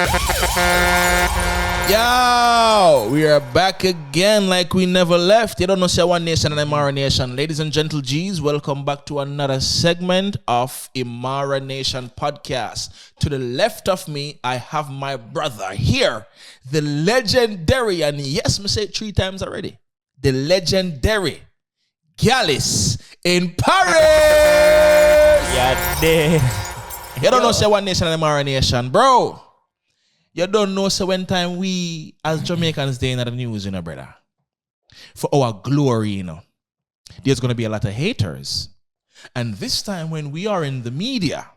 Yo, we are back again like we never left. You don't know, say One Nation and Imara Nation. Ladies and gentle G's, welcome back to another segment of Imara Nation Podcast. To the left of me, I have my brother here, the legendary, and yes, me say it 3 times already, the legendary Gyalis in Paris. Yeah, there. You don't know, say One Nation and Imara Nation, bro. You don't know, so when time we as Jamaicans day in the news, you know, brother, for our glory, you know, there's going to be a lot of haters. And this time when we are in the media,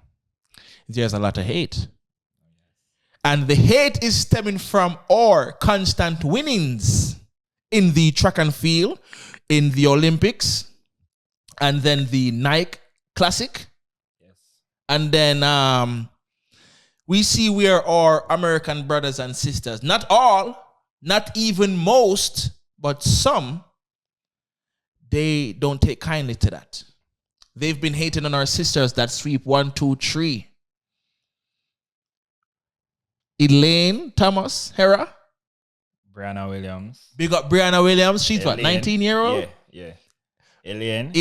there's a lot of hate. And the hate is stemming from our constant winnings in the track and field, in the Olympics, and then the Nike Classic. Yes. And then we see where our American brothers and sisters, not all, not even most, but some, they don't take kindly to that. They've been hating on our sisters that sweep 1, 2, 3. Elaine Thomas, Hera. Brianna Williams. Big up Brianna Williams. She's Elaine, what, 19-year-old? Yeah. Elaine.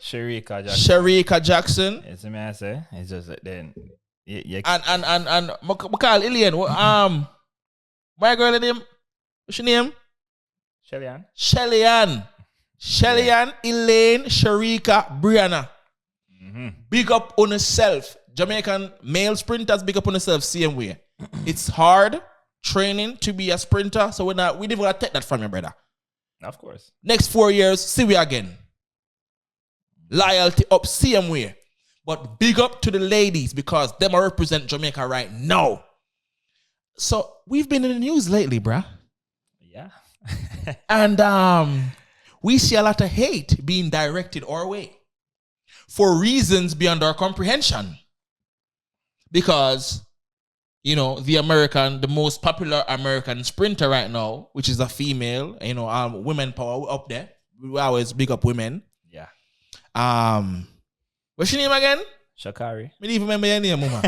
Sha'carri Richardson. It's me I say. It's just that then. Yeah. And Makal Elaine. My girl name. What's your name? Shellyann, Elaine, Sharika, Brianna. Mm-hmm. Big up on yourself. Jamaican male sprinters, big up on yourself, same way. It's hard training to be a sprinter, so we never gonna take that from you, brother. Of course. Next 4 years, see we again. Loyalty up, same way. But big up to the ladies because them are represent Jamaica right now. So we've been in the news lately, bruh. Yeah. And we see a lot of hate being directed our way for reasons beyond our comprehension. Because, you know, the most popular American sprinter right now, which is a female, you know, women power up there. We always big up women. Yeah. What's your name again? Sha'carri. I didn't even remember your name, mama.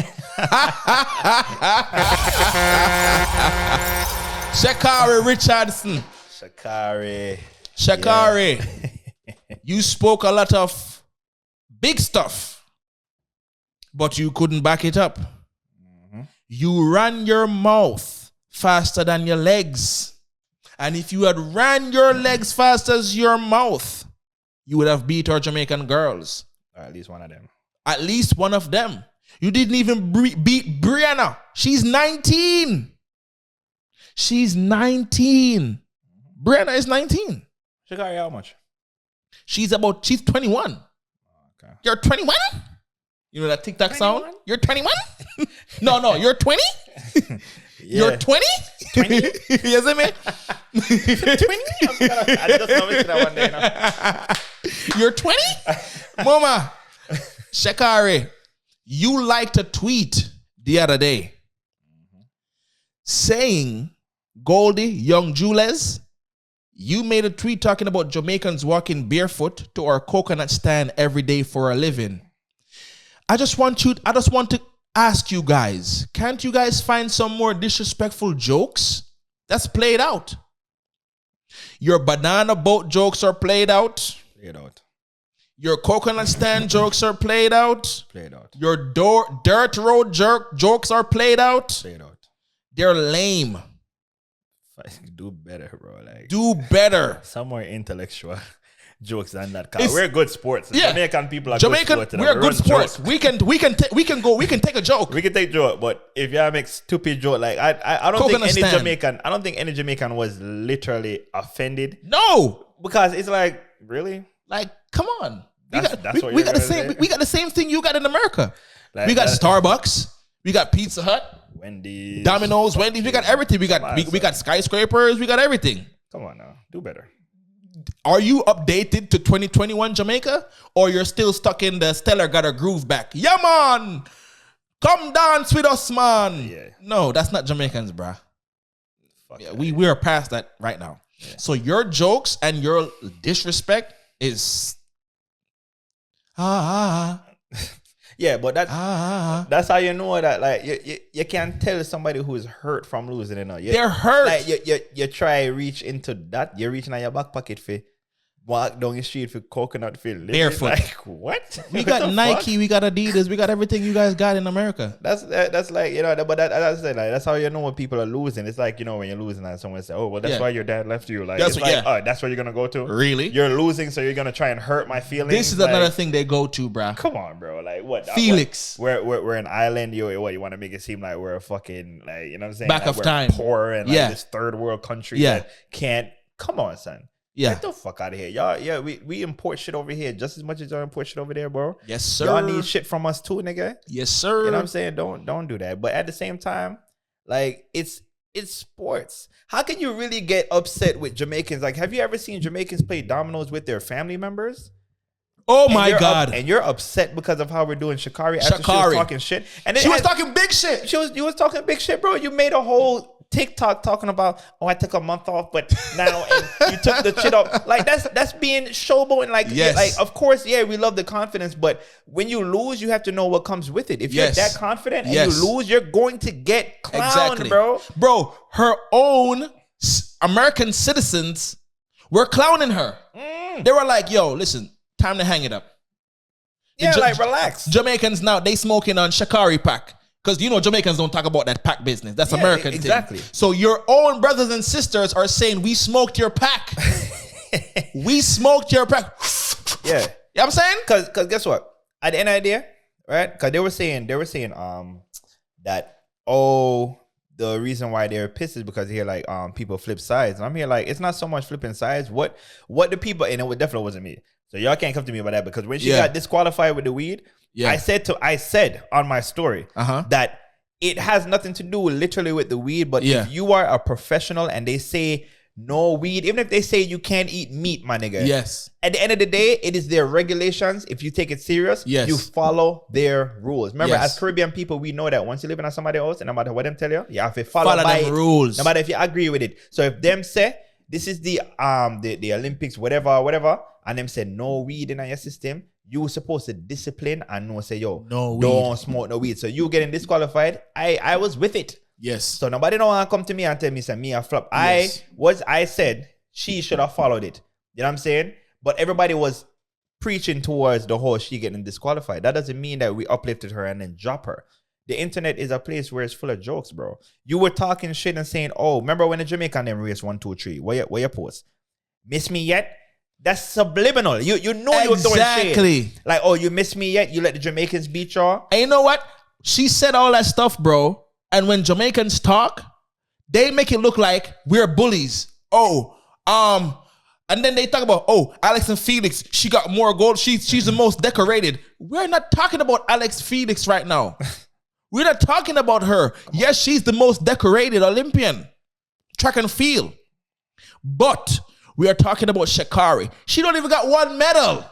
Sha'carri Richardson. Sha'carri. Yeah. You spoke a lot of big stuff, but you couldn't back it up. Mm-hmm. You ran your mouth faster than your legs. And if you had ran your legs fast as your mouth, you would have beat our Jamaican girls. Or at least one of them. At least one of them. You didn't even beat Brianna. She's 19. She's 19. Brianna is 19. Sha'carri, how much? She's 21. Okay. You're 21? You know that TikTok 21? Sound? You're 21? No, you're 20? Yeah. You're 20? 20? You see me? 20? I just noticed that one day. No? You're 20? Mama, Sha'carri, you liked a tweet the other day saying, Goldie, young Jules, you made a tweet talking about Jamaicans walking barefoot to our coconut stand every day for a living. I just want to ask you guys, can't you guys find some more disrespectful jokes? That's played out. Your banana boat jokes are played out. Your coconut stand jokes are played out. Your dirt road jokes are played out. They're lame. Do better, bro. Like, do better. Some more intellectual jokes than that. We're good sports. Yeah. Jamaican people are Jamaican, good sports. We're good sports. We can take a joke. We can take a joke, but if you make stupid joke, like I don't think any Jamaican was literally offended. No, because it's like, really, like, come on. We got the same thing you got in America. Like, we got Starbucks. We got Pizza Hut. Wendy's, Domino's, Wendy's, we got everything. We got skyscrapers, we got everything. Come on now, do better. Are you updated to 2021 Jamaica, or you're still stuck in the Stellar got a groove back? Yeah, man, come dance with us, man. Yeah. No, that's not Jamaicans, bruh. Yeah, we are past that right now. Yeah. So your jokes and your disrespect is Yeah, but that's how you know that like you can tell somebody who is hurt from losing. They're hurt. Like you try reach into that. You're reaching out your back pocket for walk down the street for coconut field barefoot. Like what? We got Nike, fuck? We got Adidas, we got everything you guys got in America. That's like but that's like that's how you know when people are losing. It's like when you're losing and someone say, "Oh, well, that's why your dad left you." Like that's that's where you're gonna go to. Really? You're losing, so you're gonna try and hurt my feelings. This is another thing they go to, bruh. Come on, bro. Like what? Felix. We're an island. You want to make it seem like we're a fucking like you know what I'm saying? Back like of we're time. Poor and like this third world country that can't. Come on, son. Yeah. Get the fuck out of here. Y'all, we import shit over here just as much as y'all import shit over there, bro. Yes, sir. Y'all need shit from us too, nigga. Yes, sir. You know what I'm saying? Don't do that. But at the same time, like it's sports. How can you really get upset with Jamaicans? Like, have you ever seen Jamaicans play dominoes with their family members? Oh my God. And you're upset because of how we're doing Sha'carri after she was talking shit. And she was talking big shit. You was talking big shit, bro. You made a whole TikTok talking about, I took a month off, but now and you took the shit up. Like that's being showboating. Like, like of course, we love the confidence, but when you lose, you have to know what comes with it. If you're that confident and you lose, you're going to get clowned, bro. Bro, her own American citizens were clowning her. They were like, yo, listen, time to hang it up. Like relax. Jamaicans now, they smoking on Sha'carri pack. Because Jamaicans don't talk about that pack business. That's American exactly. thing. So your own brothers and sisters are saying, we smoked your pack. We smoked your pack. Yeah. You know what I'm saying? Because guess what? At the end of the day, right? Because they were saying that, the reason why they're pissed is because here like people flip sides. And I'm here like, it's not so much flipping sides. What the people, and it definitely wasn't me. So y'all can't come to me about that because when she got disqualified with the weed, I said on my story that it has nothing to do literally with the weed, but if you are a professional and they say no weed, even if they say you can't eat meat, my nigga. Yes. At the end of the day, it is their regulations. If you take it serious, you follow their rules. Remember, as Caribbean people, we know that once you're living on somebody else, and no matter what them tell you, you have to follow by them rules. No matter if you agree with it. So if them say this is the Olympics, whatever, and them say no weed in your system, you were supposed to discipline and no say, yo, don't smoke no weed. So you getting disqualified. I was with it. Yes. So nobody don't want to come to me and tell me, say me a flop. Yes. I said she should have followed it. You know what I'm saying? But everybody was preaching towards the whole she getting disqualified. That doesn't mean that we uplifted her and then drop her. The internet is a place where it's full of jokes, bro. You were talking shit and saying, oh, remember when the Jamaican them race 1, 2, 3? Where you post? Miss me yet? That's subliminal. You know you were throwing shade. Like, oh, you miss me yet? You let the Jamaicans beat y'all? And you know what? She said all that stuff, bro. And when Jamaicans talk, they make it look like we're bullies. And then they talk about, Alex and Felix, she got more gold. She's the most decorated. We're not talking about Alex Felix right now. We're not talking about her. Yes, she's the most decorated Olympian. Track and field. But we are talking about Sha'carri. She don't even got one medal.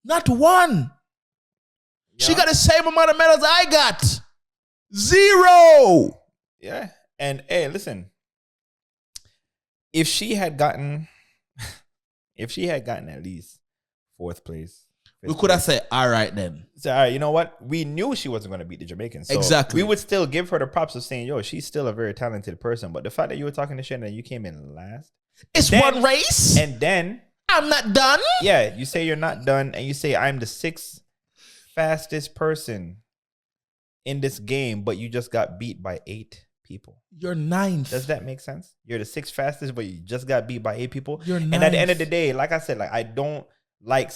Not one. Yeah. She got the same amount of medals I got. 0. Yeah. And hey, listen. If she had gotten at least 4th place, we could have said, all right then. So, all right, you know what? We knew she wasn't going to beat the Jamaicans. So exactly. We would still give her the props of saying, yo, she's still a very talented person. But the fact that you were talking to shit and you came in last. It's one race. And then. I'm not done. Yeah, you say you're not done. And you say, I'm the 6th fastest person in this game. But you just got beat by 8 people. You're 9th. Does that make sense? You're the 6th fastest, but you just got beat by 8 people. You're 9th. And at the end of the day, like I said, like I don't like,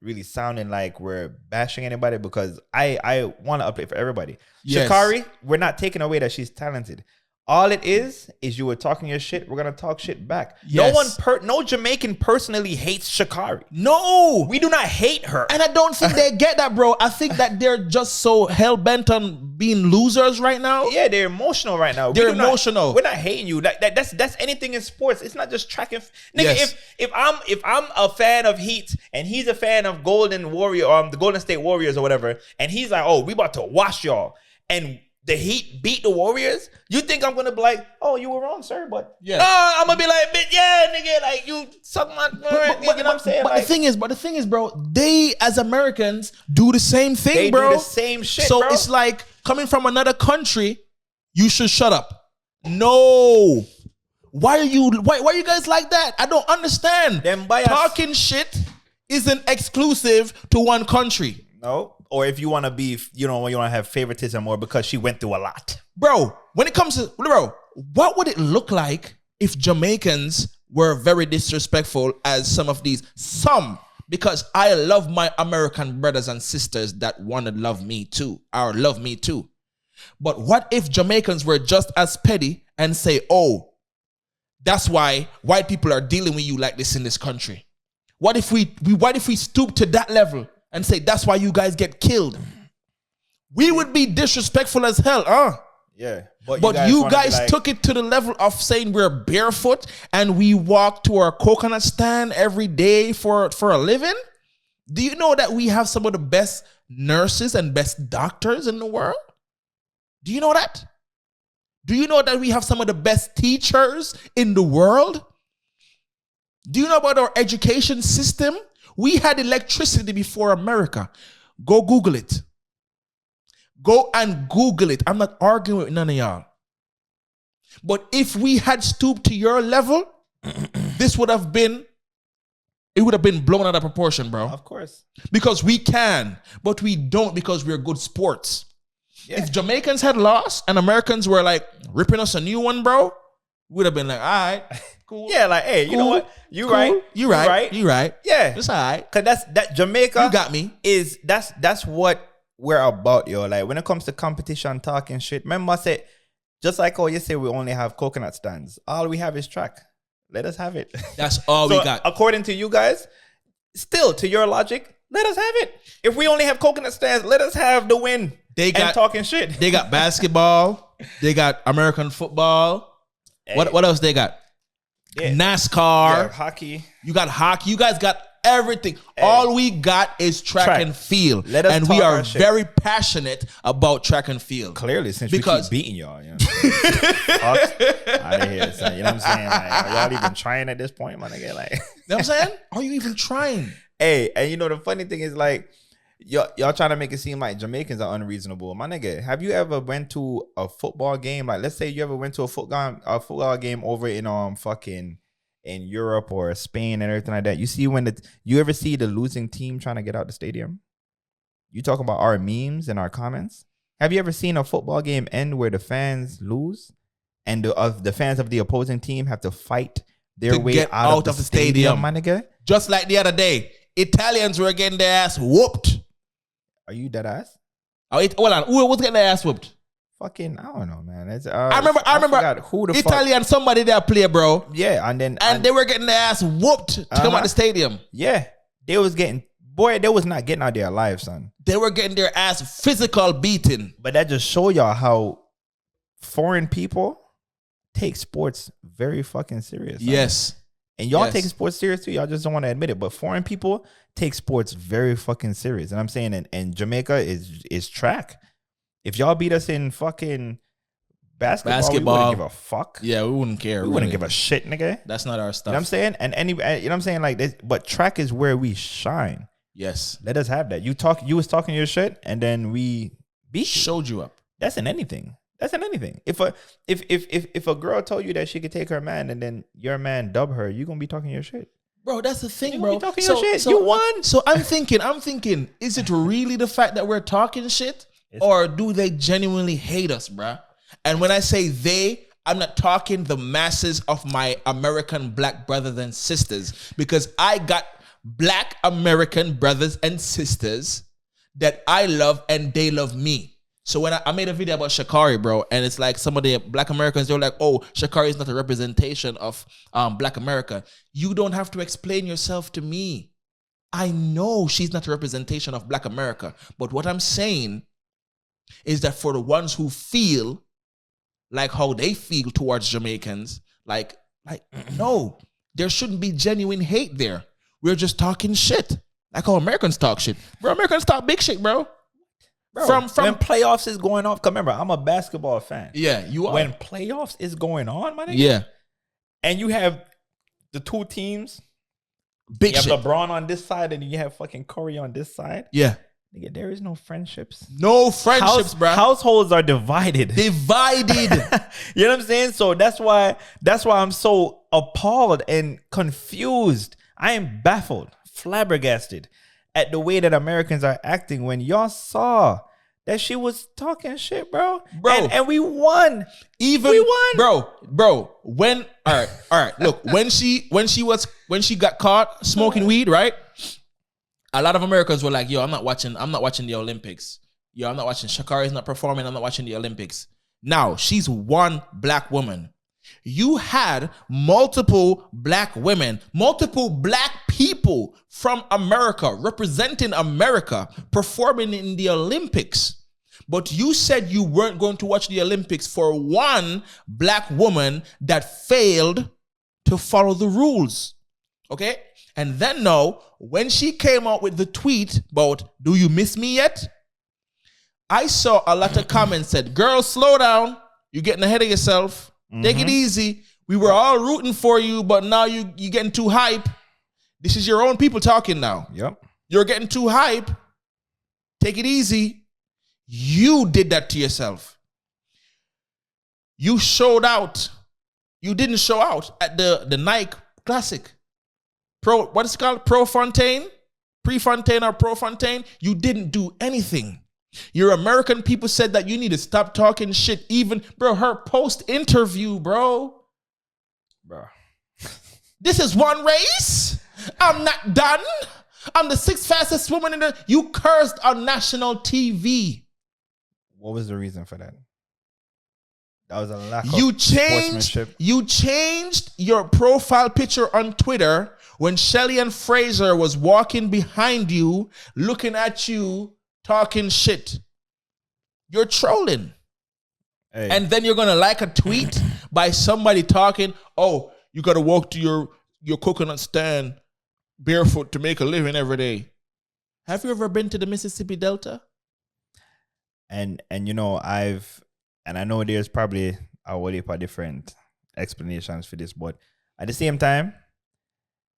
really sounding like we're bashing anybody because I want to uplift for everybody. Yes. Sha'carri, we're not taking away that she's talented. All it is you were talking your shit. We're going to talk shit back. Yes. No Jamaican personally hates Sha'carri. No. We do not hate her. And I don't think they get that, bro. I think that they're just so hell-bent on being losers right now. Yeah, they're emotional right now. They're emotional. We're not hating you. That's anything in sports. It's not just track and... Nigga, yes. if I'm a fan of Heat and he's a fan of Golden Warrior, the Golden State Warriors or whatever, and he's like, oh, we about to wash y'all. And the Heat beat the Warriors, you think I'm gonna be like, oh, you were wrong, sir, but Yeah. I'm gonna be like, bitch, yeah, nigga, like you suck my, you know what I'm saying? But Like, the thing is, bro, they as Americans do the same thing, they bro. do the same shit, so bro. it's like coming from another country, you should shut up. No. Why are you guys like that? I don't understand. Them bias. Talking shit isn't exclusive to one country. No. Or if you want to be, you know, when you want to have favoritism or because she went through a lot. Bro, when it comes to, bro, what would it look like if Jamaicans were very disrespectful as some, because I love my American brothers and sisters that want to love me too, or love me too. But what if Jamaicans were just as petty and say, oh, that's why white people are dealing with you like this in this country? What if we stoop to that level and say, that's why you guys get killed? We would be disrespectful as hell, huh? Yeah. But you guys took it to the level of saying we're barefoot and we walk to our coconut stand every day for a living? Do you know that we have some of the best nurses and best doctors in the world? Do you know that? Do you know that we have some of the best teachers in the world? Do you know about our education system? We had electricity before America. Go Google it. Go and Google it. I'm not arguing with none of y'all. But if we had stooped to your level, it would have been blown out of proportion, bro. Of course. Because we can, but we don't because we're good sports. Yeah. If Jamaicans had lost and Americans were like ripping us a new one, bro, we would have been like, all right, cool. Yeah, like, hey, you know what? You right. You right. Yeah. It's all right. Cause that Jamaica. You got me. That's what we're about, yo. Like when it comes to competition, talking shit. Remember I said, just like how you say we only have coconut stands. All we have is track. Let us have it. That's all we got. According to you guys, still to your logic, let us have it. If we only have coconut stands, let us have the win. They got talking shit. They got basketball. They got American football. Hey. What else they got? Yeah. NASCAR. Yeah, hockey. You got hockey. You guys got everything. Hey. All we got is track and field. And we are very passionate about track and field. Clearly, since we keep beating y'all. You know? Out of here, son. You know what I'm saying? Like, are y'all even trying at this point, my nigga? Like, you know what I'm saying? Are you even trying? Hey, and you know the funny thing is like, y'all trying to make it seem like Jamaicans are unreasonable. My nigga, have you ever went to a football game? Like, let's say you ever went to a football game over in in Europe or Spain and everything like that. You see you ever see the losing team trying to get out the stadium? You talk about our memes and our comments. Have you ever seen a football game end where the fans lose and the fans of the opposing team have to fight their way out of the stadium, my nigga? Just like the other day, Italians were getting their ass whooped. Are you dead ass? Oh, hold on. Who was getting their ass whooped? Fucking, I don't know, man. I remember who the Italian fuck? Somebody that play, bro. Yeah, and they were getting their ass whooped to come out the stadium. Yeah, they was not getting out there alive, son. They were getting their ass physical beaten. But that just show y'all how foreign people take sports very fucking serious. Son. Yes. And y'all take sports serious too. Y'all just don't want to admit it. But foreign people take sports very fucking serious. And I'm saying, and Jamaica is track. If y'all beat us in fucking basketball, we wouldn't give a fuck. Yeah, we wouldn't care. We wouldn't give a shit, nigga. That's not our stuff. You know what I'm saying? And you know what I'm saying? Like this, but track is where we shine. Yes. Let us have that. You was talking your shit, and then we showed you up. That's in anything. That's in anything. If a girl told you that she could take her man and then your man dub her, you gonna be talking your shit. Bro, that's the thing, you bro. Be talking your shit. You won. So I'm thinking, is it really the fact that we're talking shit? Or do they genuinely hate us, bro? And when I say they, I'm not talking the masses of my American black brothers and sisters, because I got black American brothers and sisters that I love and they love me. So when I made a video about Sha'carri, bro, and it's like some of the black Americans, they're like, oh, Sha'carri is not a representation of black America. You don't have to explain yourself to me. I know she's not a representation of black America. But what I'm saying is that for the ones who feel like how they feel towards Jamaicans, like no, there shouldn't be genuine hate there. We're just talking shit. Like how Americans talk shit. Bro, Americans talk big shit, bro. Bro, From when playoffs is going on, 'cause remember, I'm a basketball fan. yeah, you are. When playoffs is going on, my nigga, yeah, and you have the two teams, big you have shit. LeBron on this side and you have fucking Curry on this side. Yeah, Nigga, there is no friendships. no friendships, bro. Households are divided. Divided. You know what I'm saying? So that's why I'm so appalled and confused. I am baffled, flabbergasted at the way that Americans are acting when y'all saw that she was talking shit, bro. And we won. We won. Bro. When all right. Look, when she got caught smoking weed, right? A lot of Americans were like, yo, I'm not watching the Olympics. Yo, I'm not watching. Sha'carri's not performing. I'm not watching the Olympics. Now, she's one black woman. You had multiple black women, multiple black people from America, representing America, performing in the Olympics. But you said you weren't going to watch the Olympics for one black woman that failed to follow the rules. Okay? And then now, when she came out with the tweet about, do you miss me yet? I saw a lot of comments said, girl, slow down. You're getting ahead of yourself. Take it easy. We were all rooting for you, but now you're getting too hype. This is your own people talking now. Yep. You're getting too hype. Take it easy. You did that to yourself. You showed out. You didn't show out at the Nike Classic. What is it called? Prefontaine or Prefontaine? You didn't do anything. Your American people said that you need to stop talking shit. Even, bro, her post-interview, bro. This is one race. I'm not done. I'm the sixth fastest woman in the... You cursed on national TV. What was the reason for that? That was a lack of sportsmanship. You changed your profile picture on Twitter when Shelly and Fraser was walking behind you, looking at you, talking shit. You're trolling. Hey. And then you're going to like a tweet by somebody talking, oh, you got to walk to your coconut stand barefoot to make a living every day. Have you ever been to the Mississippi Delta? And you know, I know there's probably a whole heap of different explanations for this, but at the same time,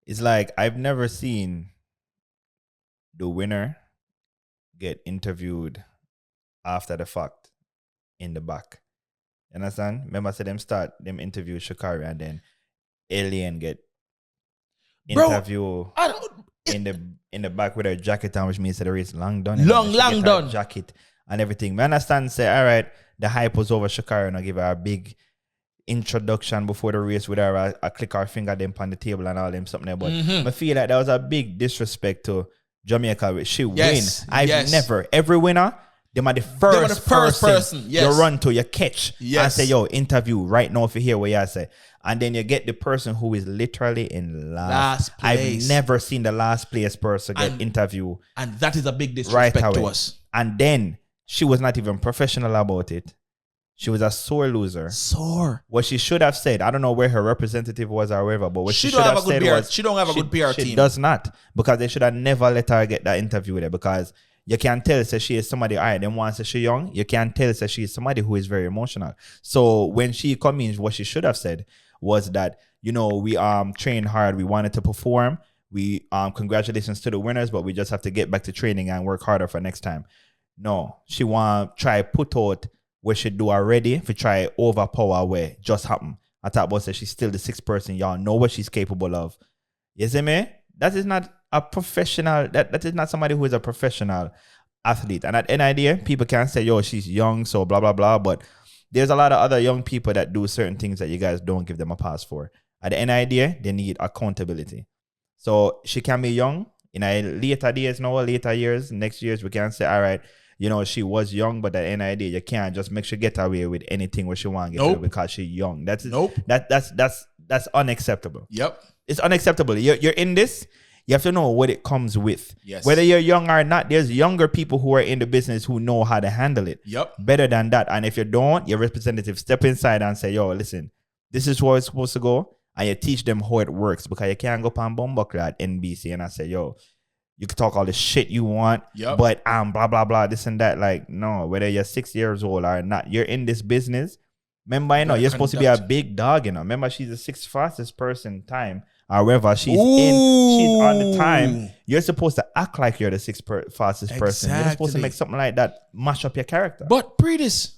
it's like I've never seen the winner get interviewed after the fact in the back. You understand? Remember I said them interview Sha'carri and then Alien get interview in the back with her jacket on, which means that the race long done. Long done. Jacket and everything. Me understand, say, all right, the hype was over Sha'carri and I give her a big introduction before the race with her, I click her finger them on the table and all them something there. But I feel like that was a big disrespect to Jamaica. She win. Every winner, they are the first person you run to, you catch and say, yo, interview right now if you hear what you say. And then you get the person who is literally in last place. I've never seen the last place person get interviewed. And that is a big disrespect to us. And then she was not even professional about it. She was a sore loser. What she should have said, I don't know where her representative was or wherever, but what she should have said was... She don't have a good PR team. She does not. Because they should have never let her get that interview with her. Because you can tell that she is somebody, all right, then once she's young, you can tell that she is somebody who is very emotional. So when she come in, what she should have said was that, you know, we trained hard. We wanted to perform. We congratulations to the winners, but we just have to get back to training and work harder for next time. No, she want try put out what she do already if you try overpower where just happen. I thought about she's still the sixth person. Y'all know what she's capable of. You see me? That is not a professional. That is not somebody who is a professional athlete. And at NIDA, people can say, yo, she's young, so blah, blah, blah. But there's a lot of other young people that do certain things that you guys don't give them a pass for. At the NIDA, they need accountability. So she can be young. In a later days, later years, next years, we can say, all right, you know, she was young, but at NID, you can't just make her get away with anything where she want to get away because she's young. That's unacceptable. Yep. It's unacceptable. You're in this, you have to know what it comes with. Yes. Whether you're young or not, there's younger people who are in the business who know how to handle it. Yep. Better than that. And if you don't, your representative step inside and say, yo, listen, this is where it's supposed to go. And you teach them how it works because you can't go up on Bumbuckler at NBC and I say, yo, You can talk all the shit you want, but blah blah blah, this and that. Like, no, whether you're 6 years old or not, you're in this business. Remember, you're supposed to be a big dog, Remember, she's the 6th fastest person time. However, she's on the time. You're supposed to act like you're the 6th fastest person. You're supposed to make something like that mash up your character. But Predis,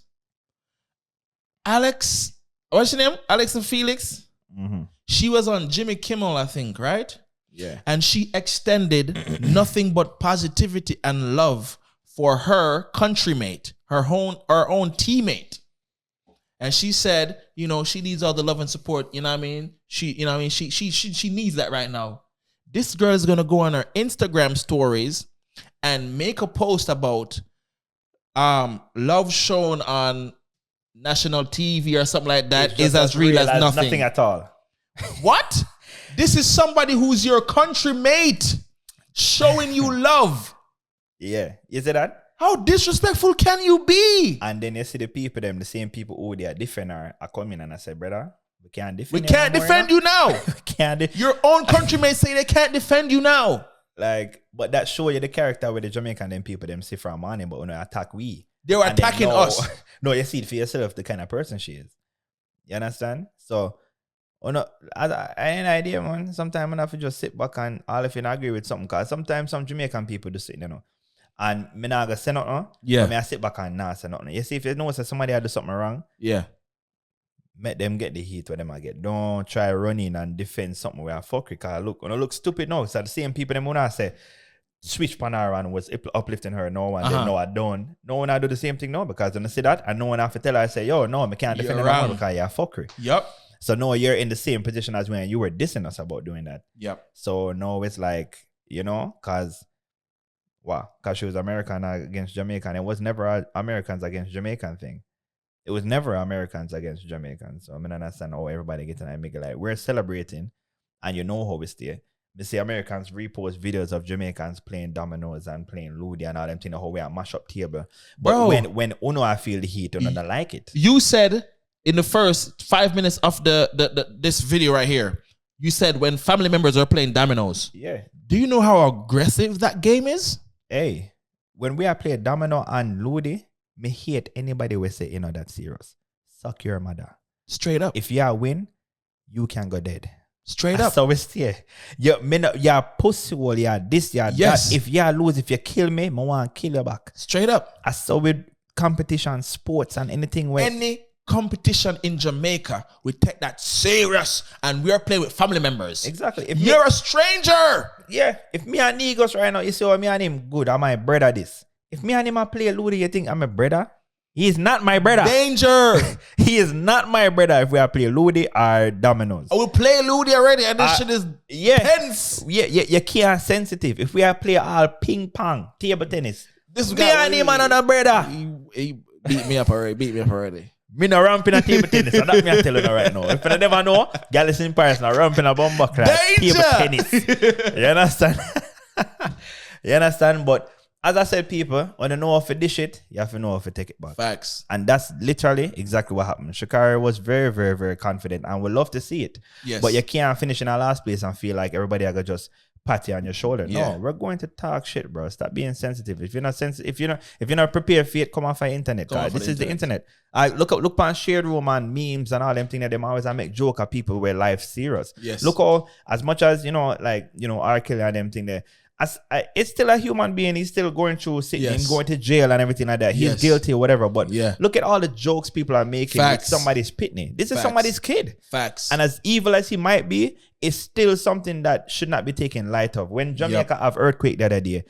Alex, what's your name? Alex and Felix. Mm-hmm. She was on Jimmy Kimmel, I think, right? Yeah. And she extended nothing but positivity and love for her countrymate, her own teammate. And she said, she needs all the love and support. You know what I mean? She needs that right now. This girl is gonna go on her Instagram stories and make a post about love shown on national TV or something like that is as real as nothing. Nothing at all. What? This is somebody who's your country mate showing you love. Yeah. You see that? How disrespectful can you be? And then you see the same people who they are defend her are coming and I say, brother, we can't defend you. We can't defend you now. Your own countrymen say they can't defend you now. Like, but that show you the character with the Jamaican them people them say from morning, but when they attack we. They were attacking us. No, you see it for yourself, the kind of person she is. You understand? So, I ain't an idea, man. Sometimes I have to just sit back and all if you not agree with something. Because sometimes some Jamaican people do sit, and me not gonna say nothing. Yeah. But me I sit back and not say nothing. You see, if you know that somebody had do something wrong, let them get the heat where them I get. Don't try running and defend something where I fuck with. Cause look stupid now. So the same people them when I say switch pan her and was uplifting her no one. Then no, I don't. No one I do the same thing now because when I see that and no one have to tell her I say, yo, no, I can't defend her because you're fuckery. Yep. So no, you're in the same position as when you were dissing us about doing that. Yep. So no, it's like, cause she was American against Jamaican. It was never a Americans against Jamaican thing. It was never Americans against Jamaicans. So I mean, I understand how everybody getting and make it like we're celebrating and how we stay. Me see Americans repost videos of Jamaicans playing dominoes and playing Ludi and all them things, how we are mash up table. But bro, when Uno I feel the heat, Uno don't like it. You said in the first 5 minutes of this video right here, you said when family members are playing dominoes. Yeah. Do you know how aggressive that game is? Hey, when we are playing domino and Ludi, me hate anybody who say, that's serious. Suck your mother. Straight up. If you win, you can go dead. Straight up. So we stay. You're pussy hole, you're this, you're yes. that. If you lose, if you kill me, I want to kill you back. Straight up. I saw with competition, sports, and anything where any competition in Jamaica, we take that serious and we are playing with family members. Exactly. If you're a stranger. Yeah. If me and Negus right now, you see me and him good, I'm my brother this. If me and him play Ludi, you think I'm a brother? He is not my brother. Danger. He is not my brother if we are play Ludi or dominoes. I will play Ludi already and this shit is tense. Yeah, you can't sensitive. If we are play all ping pong, table tennis, this me and him another brother. He beat me up already. Me no ramping a table tennis. And that me I tell you right now. If you never know, Gyalis in Paris now ramping a bomber class table tennis. You understand? You understand? But as I said, people, when you know how to dish it, you have to know how to take it back. Facts. And that's literally exactly what happened. Sha'carri was very, very, very confident and would love to see it. Yes. But you can't finish in our last place and feel like everybody are gonna just pat you on your shoulder. Yeah. No, we're going to talk shit, bro. Stop being sensitive. If you're not if you're not prepared for it, come off the internet. This is the internet. I look upon shared room and memes and all them things that them always I make joke of people where life's serious. Yes. Look all as much as R. Kelly and them thing there. It's still a human being. He's still going through sitting and going to jail and everything like that. He's guilty or whatever. But look at all the jokes people are making with somebody's pitney. This is somebody's kid. Facts. And as evil as he might be, it's still something that should not be taken light of. When Jamaica have earthquake the other day,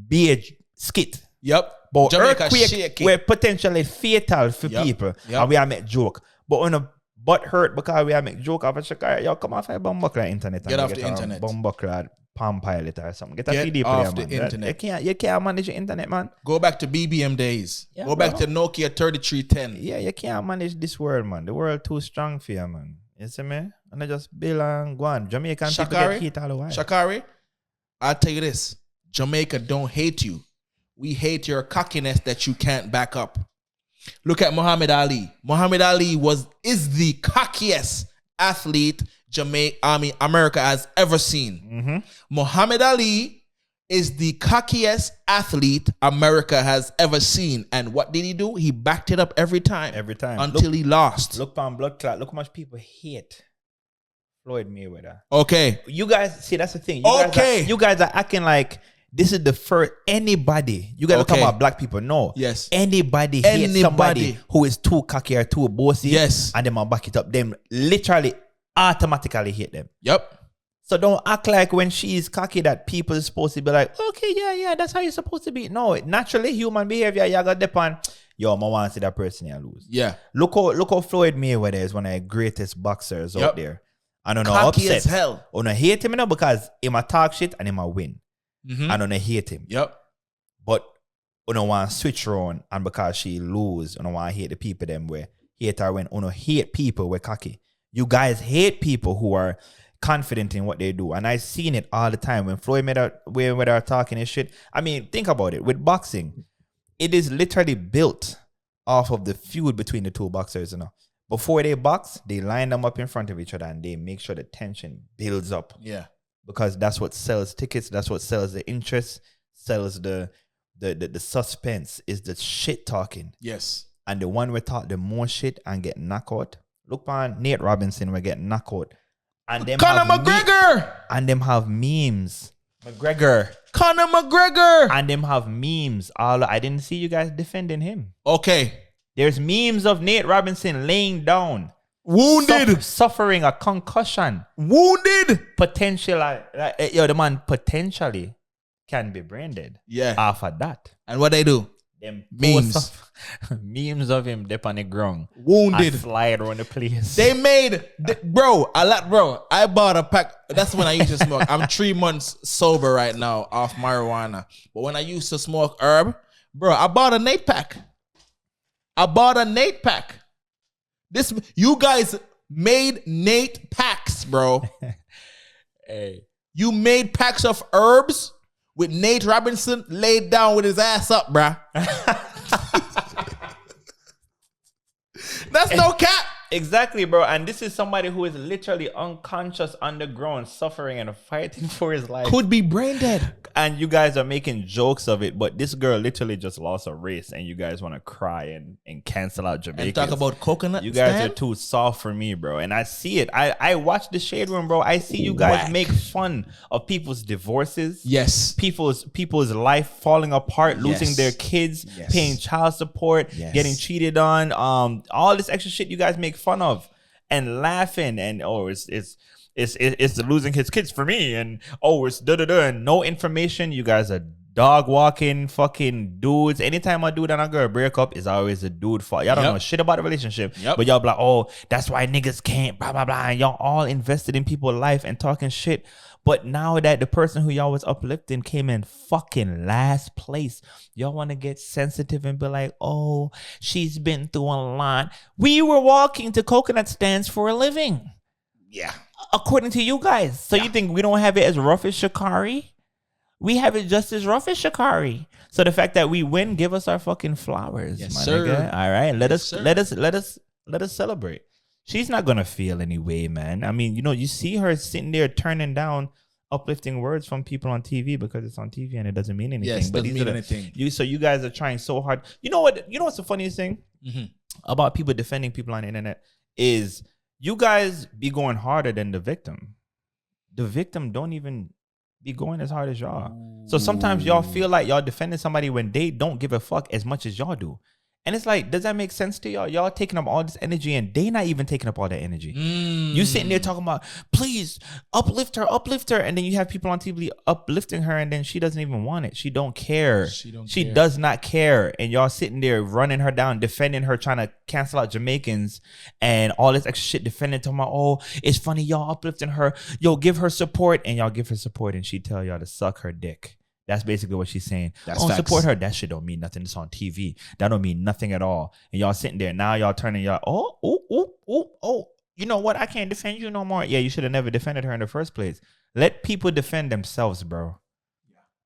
be a skit. Yep. But Jamaica earthquake were potentially fatal for people. Yep. And we are make joke. But when a butt hurt because we are make joke of a Sha'carri, yo, come off a bumbuckler internet. Get off the internet. Bumbuckler Palm Pilot or something. Get a Get CD off player, the man. internet. You can't manage the internet, man. Go back to BBM days. Yeah, Go back to Nokia 3310. Yeah, you can't manage this world, man. The world too strong for you, man. You see me? And I just build and go on. Jamaican people get hit all the while. Sha'carri, I'll tell you this. Jamaica don't hate you. We hate your cockiness that you can't back up. Look at Muhammad Ali. Muhammad Ali is the cockiest athlete America has ever seen. Mm-hmm. Muhammad Ali is the cockiest athlete America has ever seen. And what did he do? He backed it up every time. Every time. Until he lost. Look on blood clot. Look how much people hate Floyd Mayweather. Okay. You guys, see, that's the thing. You guys are acting like this is the first anybody. You guys are talking about black people. No. Yes. Anybody hates somebody who is too cocky or too bossy. Yes. And them will back it up. Them literally automatically hate them. Yep. So don't act like when she's cocky that people is supposed to be like, okay, yeah, that's how you're supposed to be. No, naturally human behavior, you got depend. Yo, I want to see that person here lose. Yeah. Look how Floyd Mayweather is one of the greatest boxers out there. I don't know, cocky upset. as hell. I don't hate him, because he might talk shit and he might win. Mm-hmm. I don't hate him. Yep. But I don't want to switch around, and because she lose, I don't want to hate the people them where hate her when I don't hate people where cocky. You guys hate people who are confident in what they do, and I've seen it all the time when Floyd Mayweather talking his shit. I mean, think about it. With boxing, it is literally built off of the feud between the two boxers. Before they box, they line them up in front of each other and they make sure the tension builds up. Yeah, because that's what sells tickets. That's what sells the interest. Sells the suspense. Is the shit talking. Yes, and the one we talk the more shit and get knocked out. Look on Nate Robinson, we get knocked out. And them Conor McGregor. And them have memes. McGregor. Conor McGregor. And them have memes. I didn't see you guys defending him. Okay. There's memes of Nate Robinson laying down. Wounded. Suffering a concussion. Wounded. Potentially. The man potentially can be brain dead. Yeah. After that. And what they do? Them memes. Memes of him dip on the ground. Wounded. And slide around the place. They made, bro, I bought a pack. That's when I used to smoke. I'm 3 months sober right now off marijuana. But when I used to smoke herb, bro, I bought a Nate pack. You guys made Nate packs, bro. Hey. You made packs of herbs with Nate Robinson laid down with his ass up, bruh. That's no cap. Exactly, bro. And this is somebody who is literally unconscious on the ground, suffering and fighting for his life. Could be brain dead. And you guys are making jokes of it, but this girl literally just lost a race, and you guys want to cry and cancel out Jamaica. And talk about coconut. You guys stand? are too soft for me, bro. And I see it. I watch the Shade Room, bro. I see you guys make fun of people's divorces. Yes. People's life falling apart, losing their kids, paying child support, getting cheated on, all this extra shit you guys make fun of and laughing, and it's losing his kids for me, and it's and no information. You guys are dog walking fucking dudes. Anytime a dude and a girl break up, is always a dude fault. Y'all don't know shit about the relationship, but y'all be like, that's why niggas can't blah blah blah, and y'all all invested in people's life and talking shit. But now that the person who y'all was uplifting came in fucking last place, y'all want to get sensitive and be like, she's been through a lot. We were walking to coconut stands for a living. Yeah. According to you guys. So you think we don't have it as rough as Sha'carri? We have it just as rough as Sha'carri. So the fact that we win, give us our fucking flowers, my nigga. All right. Let us celebrate. She's not gonna feel anyway, man. I mean, you see her sitting there turning down uplifting words from people on TV because it's on TV and it doesn't mean anything. Yes, but doesn't mean anything. So you guys are trying so hard. You know what? You know what's the funniest thing about people defending people on the internet is you guys be going harder than the victim. The victim don't even be going as hard as y'all. So sometimes y'all feel like y'all defending somebody when they don't give a fuck as much as y'all do. And it's like, does that make sense to y'all? Y'all taking up all this energy and they not even taking up all that energy. You sitting there talking about, please uplift her. And then you have people on TV uplifting her and then she doesn't even want it. She don't care. She does not care. And y'all sitting there running her down, defending her, trying to cancel out Jamaicans and all this extra shit, defending, talking about, it's funny, y'all uplifting her. Yo, give her support. And y'all give her support and she tell y'all to suck her dick. That's basically what she's saying. Support her. That shit don't mean nothing. It's on TV. That don't mean nothing at all. And y'all sitting there. Now y'all turning y'all, you know what? I can't defend you no more. Yeah, you should have never defended her in the first place. Let people defend themselves, bro.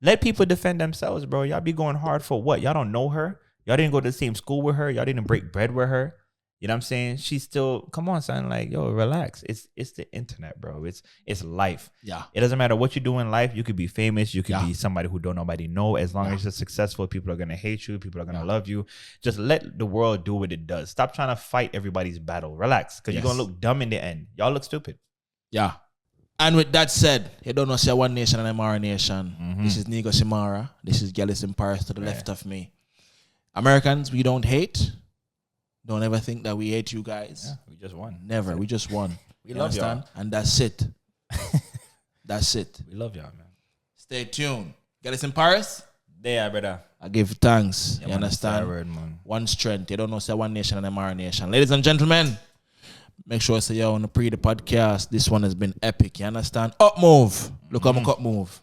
Let people defend themselves, bro. Y'all be going hard for what? Y'all don't know her. Y'all didn't go to the same school with her. Y'all didn't break bread with her. You know what I'm saying? She's still, come on, son. Like, yo, relax. It's the internet, bro. It's life. Yeah. It doesn't matter what you do in life. You could be famous. You could Yeah. be somebody who don't nobody know. As long as you're successful, people are gonna hate you. People are gonna love you. Just let the world do what it does. Stop trying to fight everybody's battle. Relax, because you're gonna look dumb in the end. Y'all look stupid. Yeah. And with that said, you don't know say One Nation and Imara Nation. This is Negusimara. This is Gyalis in Paris to the left of me. Americans, we don't hate. Don't ever think that we hate you guys. Yeah, we just won. Never. We just won. We love y'all. And that's it. That's it. We love y'all, man. Stay tuned. Gyalis in Paris. There, brother. I give thanks. Yeah, you man, understand? word, man. One strength. You don't know say One Nation and Imara Nation. Ladies and gentlemen, make sure say you're on the podcast. This one has been epic. You understand? Up move. Look how my cup move.